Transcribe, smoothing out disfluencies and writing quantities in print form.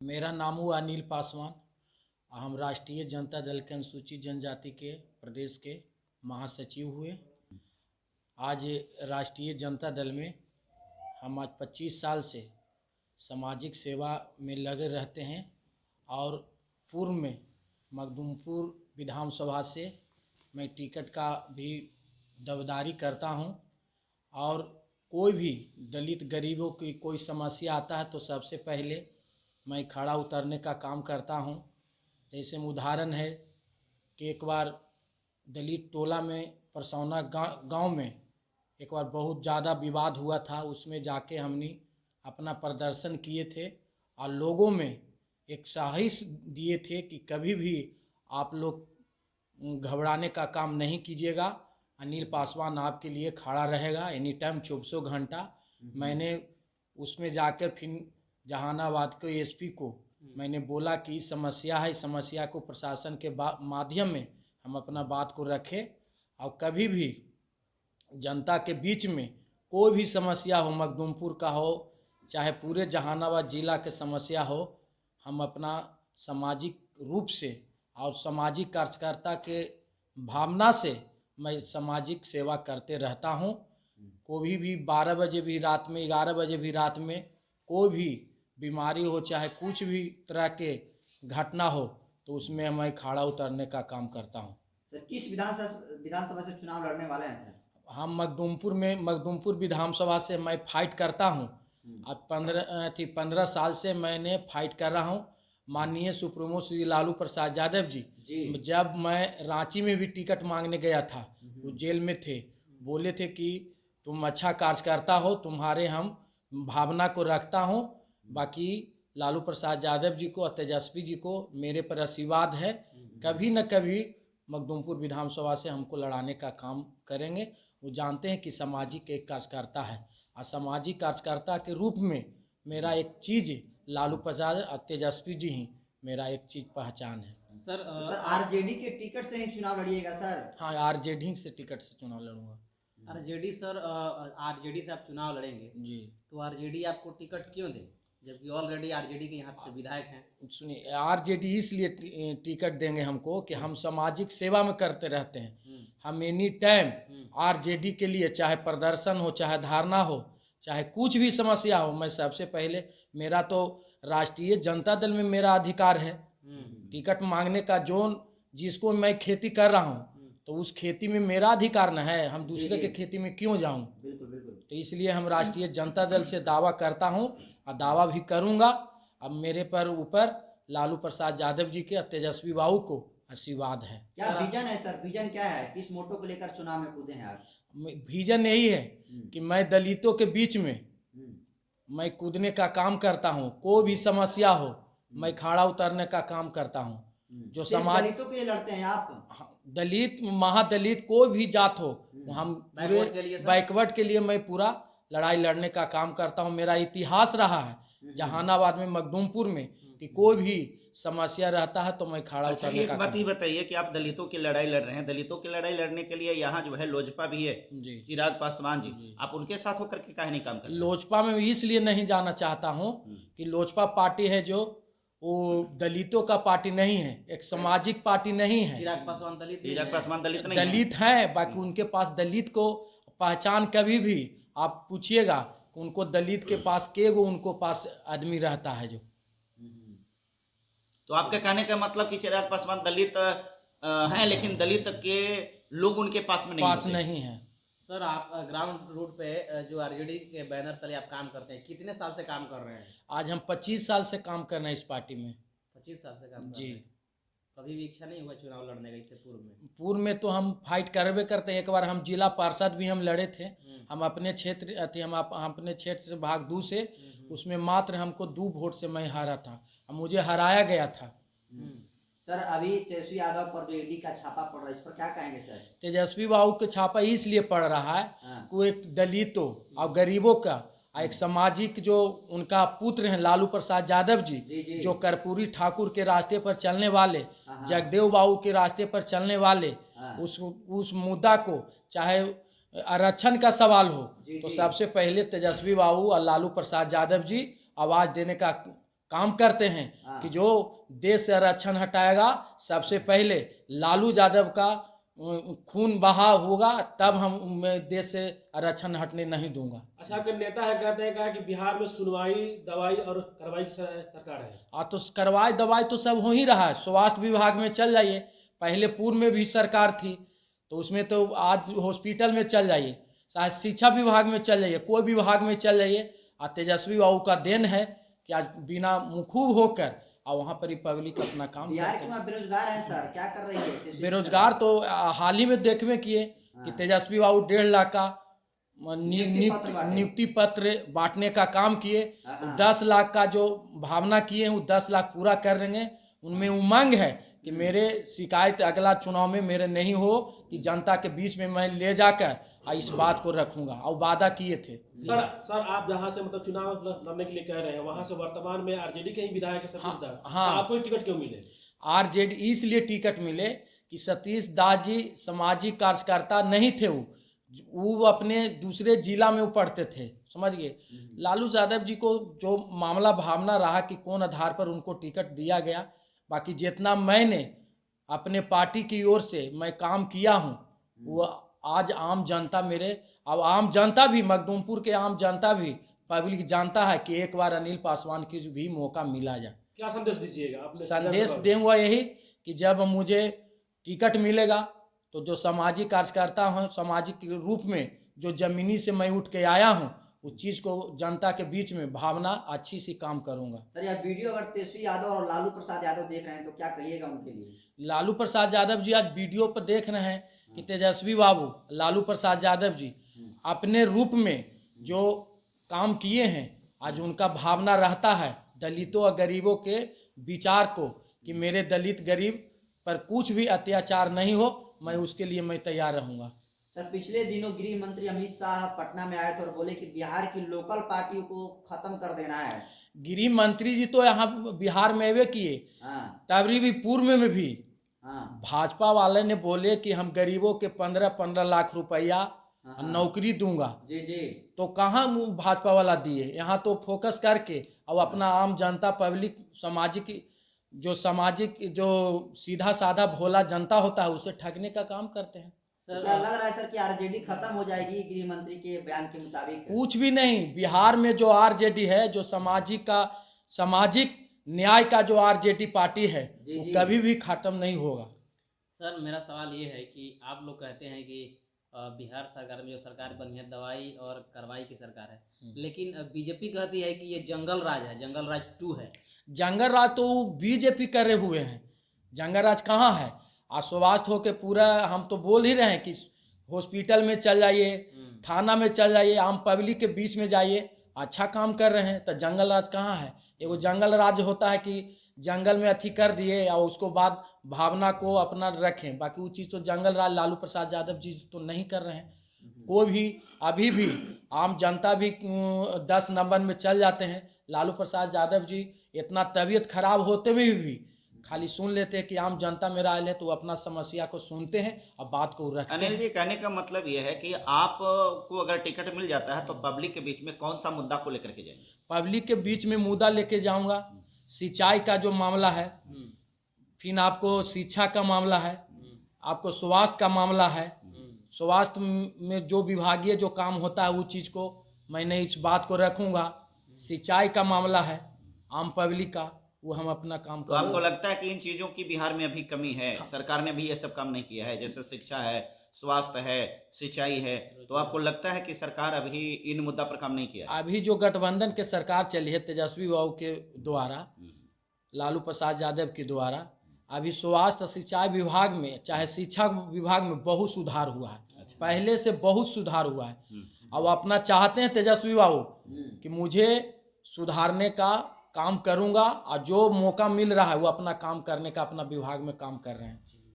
मेरा नाम हुआ अनिल पासवान। हम राष्ट्रीय जनता दल के अनुसूचित जनजाति के प्रदेश के महासचिव हुए। आज राष्ट्रीय जनता दल में हम आज 25 साल से सामाजिक सेवा में लगे रहते हैं और पूर्व में मखदूमपुर विधानसभा से मैं टिकट का भी दावेदारी करता हूं और कोई भी दलित गरीबों की कोई समस्या आता है तो सबसे पहले मैं खड़ा उतरने का काम करता हूं। जैसे उदाहरण है कि एक बार दलित टोला में परसौना गांव में एक बार बहुत ज़्यादा विवाद हुआ था। उसमें जाके हमने अपना प्रदर्शन किए थे और लोगों में एक साहस दिए थे कि कभी भी आप लोग घबराने का काम नहीं कीजिएगा। अनिल पासवान आपके लिए खड़ा रहेगा एनी टाइम 24 घंटा। मैंने उसमें जाकर फिर जहानाबाद के एसपी को मैंने बोला कि समस्या है, समस्या को प्रशासन के माध्यम में हम अपना बात को रखें और कभी भी जनता के बीच में कोई भी समस्या हो, मखदूमपुर का हो चाहे पूरे जहानाबाद जिला के समस्या हो, हम अपना सामाजिक रूप से और सामाजिक कार्यकर्ता के भावना से मैं सामाजिक सेवा करते रहता हूं। कोई भी 12 बजे भी रात में, 11 बजे भी रात में कोई भी बीमारी हो चाहे कुछ भी तरह के घटना हो तो उसमें मैं खड़ा उतरने का काम करता हूं। सर किस विधानसभा से चुनाव लड़ने वाले हैं सर? हम मखदूमपुर विधानसभा से मैं फाइट करता हूं। अब 15 साल से मैंने फाइट कर रहा हूं। माननीय सुप्रीमो श्री लालू प्रसाद यादव जी जब मैं रांची में भी टिकट मांगने गया था, वो जेल में थे, बोले थे कि तुम अच्छा कार्यकर्ता हो, तुम्हारे हम भावना को रखता हूं। बाकी लालू प्रसाद यादव जी को और तेजस्वी जी को मेरे पर आशीर्वाद है, कभी न कभी मखदूमपुर विधानसभा से हमको लड़ाने का काम करेंगे। वो जानते हैं कि सामाजिक एक कार्यकर्ता है और सामाजिक कार्यकर्ता के रूप में मेरा एक चीज़ लालू प्रसाद और तेजस्वी जी ही मेरा एक चीज़ पहचान है। सर आरजेडी के टिकट से ही चुनाव लड़िएगा सर? हाँ, आरजेडी से टिकट से चुनाव लड़ूंगा। आरजेडी सर, आरजेडी से आप चुनाव लड़ेंगे जी, तो आरजेडी आपको टिकट क्यों दे जबकि ऑलरेडी आरजेडी के यहाँ से विधायक हैं? सुनिए, आरजेडी इसलिए टिकट देंगे हमको कि हम सामाजिक सेवा में करते रहते हैं। हम एनी टाइम आरजेडी के लिए चाहे प्रदर्शन हो, चाहे धारणा हो, चाहे कुछ भी समस्या हो, मैं सबसे पहले, मेरा तो राष्ट्रीय जनता दल में मेरा अधिकार है टिकट मांगने का। जो जिसको मैं खेती कर रहा हूँ तो उस खेती में मेरा अधिकार न है, हम दूसरे के खेती में क्यों जाऊँ? बिल्कुल बिल्कुल। तो इसलिए हम राष्ट्रीय जनता दल से दावा करता हूं और दावा भी करूंगा। अब मेरे पर ऊपर लालू प्रसाद यादव जी के और तेजस्वी बाबू को आशीर्वाद है। क्या विजन है सर? विजन क्या है? किस मोटो को लेकर चुनाव में कूदे हैं आप? विजन यही है कि मैं दलितों के बीच में मैं कूदने का काम करता हूं। कोई भी समस्या हो मैं खड़ा उतरने का काम करता हूं। जो समाज दलितों के लिए लड़ते हैं आप? दलित, महादलित, कोई भी जात हो, हम पूरे बैकवर्ड के लिए मैं पूरा लड़ाई लड़ने का काम करता हूं। मेरा इतिहास रहा है जहानाबाद में, मखदूमपुर में, कि कोई भी समस्या रहता है तो मैं खड़ा उतरने का एक बात ये बताइए कि आप दलितों की लड़ाई लड़ रहे हैं, दलितों की लड़ाई लड़ने के लिए यहाँ जो है लोजपा भी है, चिराग पासवान जी, आप उनके साथ होकर के काहे नहीं काम करते? लोजपा में इसलिए नहीं जाना चाहता हूँ कि लोजपा पार्टी है जो वो दलितों का पार्टी नहीं है, एक सामाजिक पार्टी नहीं है। चिराग पासवान दलित नहीं चिराग है? पासवान दलित नहीं है? दलित हैं, बाकी उनके पास दलित को पहचान कभी भी आप पूछिएगा कि उनको दलित के पास केगो उनको पास आदमी रहता है जो। तो आपके कहने का मतलब कि चिराग पासवान दलित हैं लेकिन दलित के लोग उनके पास में नहीं है। सर आप ग्राउंड रूट पे जो आरजेडी के बैनर तले आप काम करते हैं, कितने साल से काम कर रहे हैं? आज हम 25 साल से काम करना है इस पार्टी में। 25 साल से काम कर जी। रहे हैं। कभी भी इच्छा नहीं हुआ चुनाव लड़ने का इससे पूर्व में? पूर्व में तो हम फाइट करबे करते हैं। एक बार हम जिला पार्षद भी हम लड़े थे। हम अपने क्षेत्र हम अपने क्षेत्र से भाग 2 से, उसमें मात्र हमको 2 वोट से मैं हारा था, मुझे हराया गया था। सर अभी तेजस्वी यादव पर जो ईडी का छापा पड़ रहा है, इस पर क्या कहेंगे सर? तेजस्वी बाबू के छापा इसलिए पड़ रहा है कि वो एक दलितों और गरीबों का एक सामाजिक, जो उनका पुत्र हैं लालू प्रसाद यादव जी, जो कर्पूरी ठाकुर के रास्ते पर चलने वाले, जगदेव बाबू के रास्ते पर चलने वाले, उस मुद्दा को, चाहे आरक्षण का सवाल हो, तो सबसे पहले तेजस्वी बाबू और लालू प्रसाद यादव जी आवाज़ देने का काम करते हैं कि जो देश से आरक्षण हटाएगा, सबसे पहले लालू यादव का खून बहा होगा, तब मैं देश से आरक्षण हटने नहीं दूंगा। अच्छा, आपके नेता है कहते हैं कहा कि बिहार में सुनवाई, दवाई और कार्रवाई की सरकार है। तो कार्रवाई दवाई तो सब हो ही रहा है। स्वास्थ्य विभाग में चल जाइए, पहले पूर्व में भी सरकार थी तो उसमें तो आज हॉस्पिटल में चल जाइए, चाहे शिक्षा विभाग में चल जाइए, कोई विभाग में चल जाइए। और तेजस्वी बाबू का देन है कि आज बिना मुखूब होकर और वहाँ पर ही पब्लिक अपना काम बिहार करते के हैं। वहाँ बेरोजगार है सर, क्या कर रही है तेजस्वी बेरोजगार तो हाल ही में देखबे किए कि तेजस्वी बाबू 1.5 लाख का नियुक्ति पत्र बांटने का काम किए। 10 लाख का जो भावना किए हैं वो 10 लाख पूरा कर देंगे। उनमें उमंग है कि मेरे शिकायत अगला चुनाव में मेरे नहीं हो, कि जनता के बीच में मैं ले जाकर इस बात को रखूंगा, और वादा किए थे। सर आप जहाँ से मतलब चुनाव लड़ने के लिए कह रहे हैं, वहाँ से वर्तमान में आरजेडी के ही विधायक है सतीश दास। हाँ। तो आपको ही टिकट क्यों मिले? आरजेडी इसलिए टिकट मिले कि सतीश दास जी सामाजिक कार्यकर्ता नहीं थे, वो अपने दूसरे जिला में वो पढ़ते थे, समझ गए। लालू यादव जी को जो मामला भावना रहा कि कौन आधार पर उनको टिकट दिया गया, बाकी जितना मैंने अपने पार्टी की ओर से मैं काम किया हूँ वो आज आम जनता मेरे, अब आम जनता भी, मखदूमपुर के आम जनता भी, पब्लिक जानता है कि एक बार अनिल पासवान की भी मौका मिला जाए। क्या संदेश दीजिएगा? आपने संदेश दूंगा यही कि जब मुझे टिकट मिलेगा तो जो सामाजिक कार्यकर्ता हैं, सामाजिक रूप में जो जमीनी से मैं उठ के आया हूँ, उस चीज़ को जनता के बीच में भावना अच्छी सी काम करूँगा। सर यह वीडियो अगर तेजस्वी यादव और लालू प्रसाद यादव देख रहे हैं तो क्या कहिएगा उनके लिए? लालू प्रसाद यादव जी आज वीडियो पर देख रहे हैं कि तेजस्वी बाबू लालू प्रसाद यादव जी अपने रूप में जो काम किए हैं, आज उनका भावना रहता है दलितों और गरीबों के विचार को कि मेरे दलित गरीब पर कुछ भी अत्याचार नहीं हो, मैं उसके लिए मैं तैयार रहूँगा। सर पिछले दिनों गृह मंत्री अमित शाह पटना में आए थे और बोले कि बिहार की लोकल पार्टियों को खत्म कर देना है। गृह मंत्री जी तो यहाँ बिहार में वे किए, तबरी भी पूर्व में भी भाजपा वाले ने बोले कि हम गरीबों के 15-15 लाख रुपया नौकरी दूंगा। जी जी। तो कहाँ भाजपा वाला दिए? यहाँ तो फोकस करके और अपना आम जनता पब्लिक सामाजिक जो सीधा साधा भोला जनता होता है उसे ठगने का काम करते हैं। सर क्या लग रहा है सर कि आरजेडी खत्म हो जाएगी गृह मंत्री के बयान के मुताबिक? कुछ भी नहीं। बिहार में जो आरजेडी है, जो सामाजिक न्याय का जो आरजेडी पार्टी है, वो कभी भी खत्म नहीं होगा। सर मेरा सवाल ये है कि आप लोग कहते हैं कि बिहार सरकार में जो सरकार बनी है दवाई और कार्रवाई की सरकार है, लेकिन बीजेपी कहती है कि ये जंगल राज है, जंगल राज 2 है। जंगल राज तो बीजेपी करे हुए हैं, जंगल राज कहाँ है? स्वास्थ्य होके पूरा हम तो बोल ही रहे हैं कि हॉस्पिटल में चल जाइए, थाना में चल जाइए, आम पब्लिक के बीच में जाइए, अच्छा काम कर रहे हैं। तो जंगल राज कहाँ है? एगो जंगल राज होता है कि जंगल में अथी कर दिए और उसको बाद भावना को अपना रखें, बाकी वो चीज़ तो जंगल राज लालू प्रसाद यादव जी तो नहीं कर रहे हैं। कोई भी अभी भी आम जनता भी 10 नंबर में चल जाते हैं। लालू प्रसाद यादव जी इतना तबीयत खराब होते हुए भी खाली सुन लेते हैं कि आम जनता मेरा आए तो वो अपना समस्या को सुनते हैं और बात को रखते हैं। अनिल जी, कहने का मतलब ये है कि आपको अगर टिकट मिल जाता है तो पब्लिक के बीच में कौन सा मुद्दा को लेकर के जाएंगे? पब्लिक के बीच में मुद्दा लेके जाऊंगा, सिंचाई का जो मामला है, फिर आपको शिक्षा का मामला है, आपको स्वास्थ्य का मामला है। स्वास्थ्य में जो विभागीय जो काम होता है वो चीज़ को मैंने इस बात को रखूंगा। सिंचाई का मामला है आम पब्लिक का, वो हम अपना काम तो आपको लगता है कि इन चीज़ों की बिहार में अभी कमी है? सरकार ने भी ये सब काम नहीं किया है, जैसे शिक्षा है, स्वास्थ्य है, सिंचाई है, तो आपको लगता है कि सरकार अभी इन मुद्दा पर काम नहीं किया है? अभी जो गठबंधन के सरकार चली है तेजस्वी बाबू के द्वारा, लालू प्रसाद यादव के द्वारा, अभी स्वास्थ्य सिंचाई विभाग में चाहे शिक्षा विभाग में बहुत सुधार हुआ है। पहले से बहुत सुधार हुआ है। अब अपना चाहते हैं तेजस्वी बाबू कि मुझे सुधारने का काम करूंगा, और जो मौका मिल रहा है वो अपना काम करने का अपना विभाग में काम कर रहे हैं।